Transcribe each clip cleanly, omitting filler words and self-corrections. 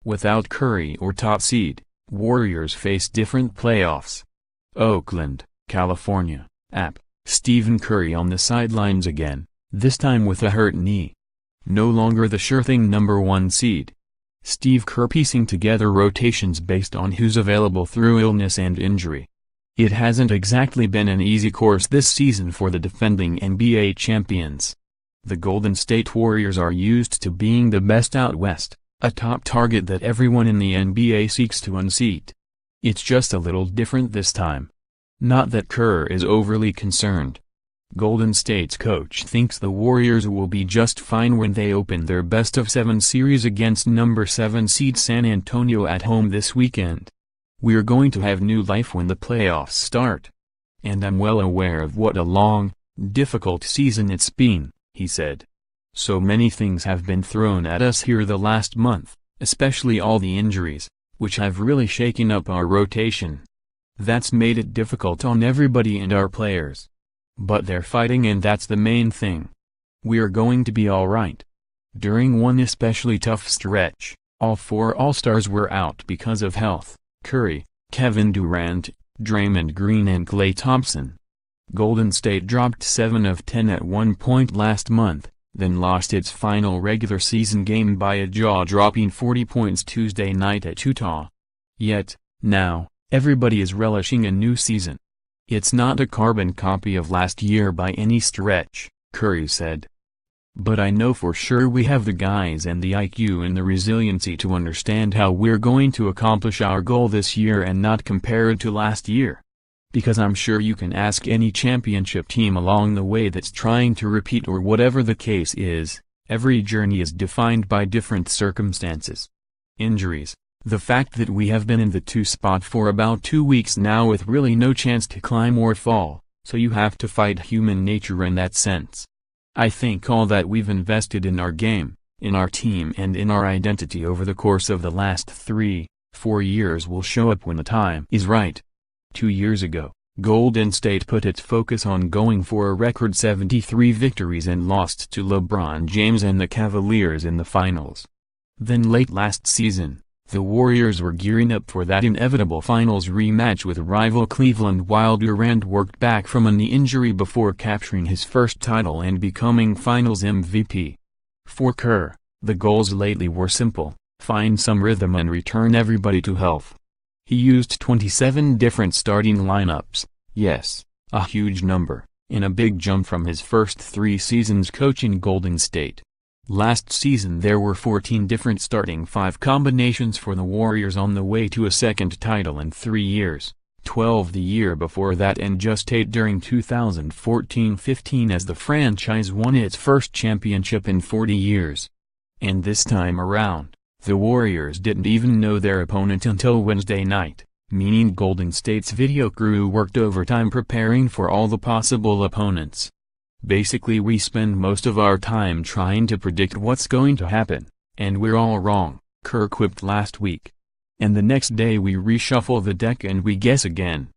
Without Curry or top seed, Warriors face different playoffs. Oakland, California. App. Stephen Curry on the sidelines again, this time with a hurt knee. No longer the sure-thing number 1 seed. Steve Kerr piecing together rotations based on who's available through illness and injury. It hasn't exactly been an easy course this season for the defending NBA champions. The Golden State Warriors are used to being the best out west, a top target that everyone in the NBA seeks to unseat. It's just a little different this time. Not that Kerr is overly concerned. Golden State's coach thinks the Warriors will be just fine when they open their best-of-7 series against number 7 seed San Antonio at home this weekend. "We're going to have new life when the playoffs start. And I'm well aware of what a long, difficult season it's been," he said. "So many things have been thrown at us here the last month, especially all the injuries, which have really shaken up our rotation. That's made it difficult on everybody and our players. But they're fighting, and that's the main thing. We're going to be alright." During one especially tough stretch, all 4 All-Stars were out because of health: Curry, Kevin Durant, Draymond Green and Klay Thompson. Golden State dropped 7 of 10 at one point last month, then lost its final regular season game by a jaw-dropping 40 points Tuesday night at Utah. Yet, now, everybody is relishing a new season. "It's not a carbon copy of last year by any stretch," Curry said. "But I know for sure we have the guys and the IQ and the resiliency to understand how we're going to accomplish our goal this year and not compare it to last year. Because I'm sure you can ask any championship team along the way that's trying to repeat, or whatever the case is, every journey is defined by different circumstances. Injuries. The fact that we have been in the 2 spot for about 2 weeks now with really no chance to climb or fall, so you have to fight human nature in that sense. I think all that we've invested in our game, in our team and in our identity over the course of the last 3-4 years will show up when the time is right." 2 years ago, Golden State put its focus on going for a record 73 victories and lost to LeBron James and the Cavaliers in the finals. Then late last season, the Warriors were gearing up for that inevitable finals rematch with rival Cleveland while Durant worked back from a knee injury before capturing his first title and becoming Finals MVP. For Kerr, the goals lately were simple: find some rhythm and return everybody to health. He used 27 different starting lineups, yes, a huge number, in a big jump from his first 3 seasons coaching Golden State. Last season there were 14 different starting 5 combinations for the Warriors on the way to a second title in 3 years, 12 the year before that and just 8 during 2014-15 as the franchise won its first championship in 40 years. And this time around, the Warriors didn't even know their opponent until Wednesday night, meaning Golden State's video crew worked overtime preparing for all the possible opponents. "Basically we spend most of our time trying to predict what's going to happen, and we're all wrong," Kerr quipped last week. "And the next day we reshuffle the deck and we guess again."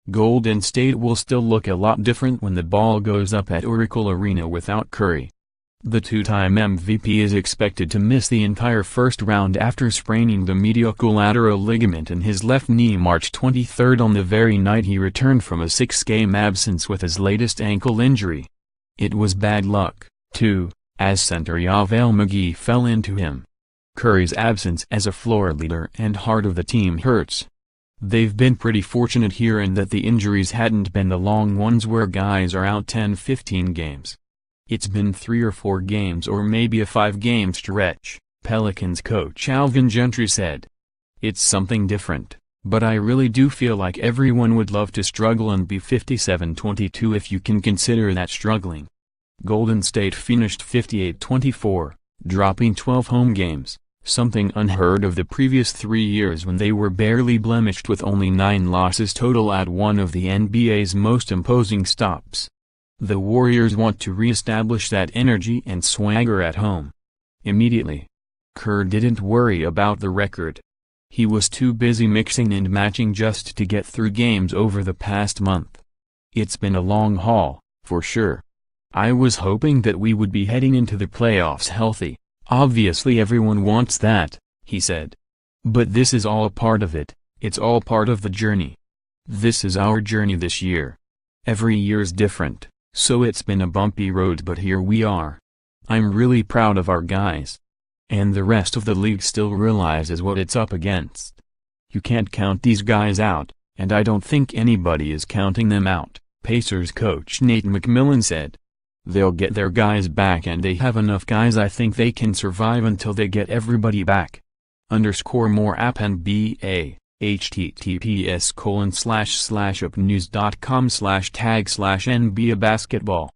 Golden State will still look a lot different when the ball goes up at Oracle Arena without Curry. The 2-time MVP is expected to miss the entire first round after spraining the medial collateral ligament in his left knee March 23 on the very night he returned from a 6-game absence with his latest ankle injury. It was bad luck, too, as center JaVale McGee fell into him. Curry's absence as a floor leader and heart of the team hurts. They've been pretty fortunate here in that the injuries hadn't been the long ones where guys are out 10-15 games. It's been 3 or 4 games or maybe a 5-game stretch, Pelicans coach Alvin Gentry said. "It's something different, but I really do feel like everyone would love to struggle and be 57-22 if you can consider that struggling." Golden State finished 58-24, dropping 12 home games, something unheard of the previous 3 years when they were barely blemished with only 9 losses total at one of the NBA's most imposing stops. The Warriors want to re-establish that energy and swagger at home. Immediately. Kerr didn't worry about the record. He was too busy mixing and matching just to get through games over the past month. "It's been a long haul, for sure. I was hoping that we would be heading into the playoffs healthy. Obviously everyone wants that," he said. But this is all a part of it, it's all part of the journey. This is our journey this year. Every year's different, so it's been a bumpy road, but here we are. I'm really proud of our guys. And the rest of the league still realizes what it's up against. You can't count these guys out, and I don't think anybody is counting them out, Pacers coach Nate McMillan said. They'll get their guys back, and they have enough guys. I think they can survive until they get everybody back. _more app NBA, https://upnews.com/tag/NBA basketball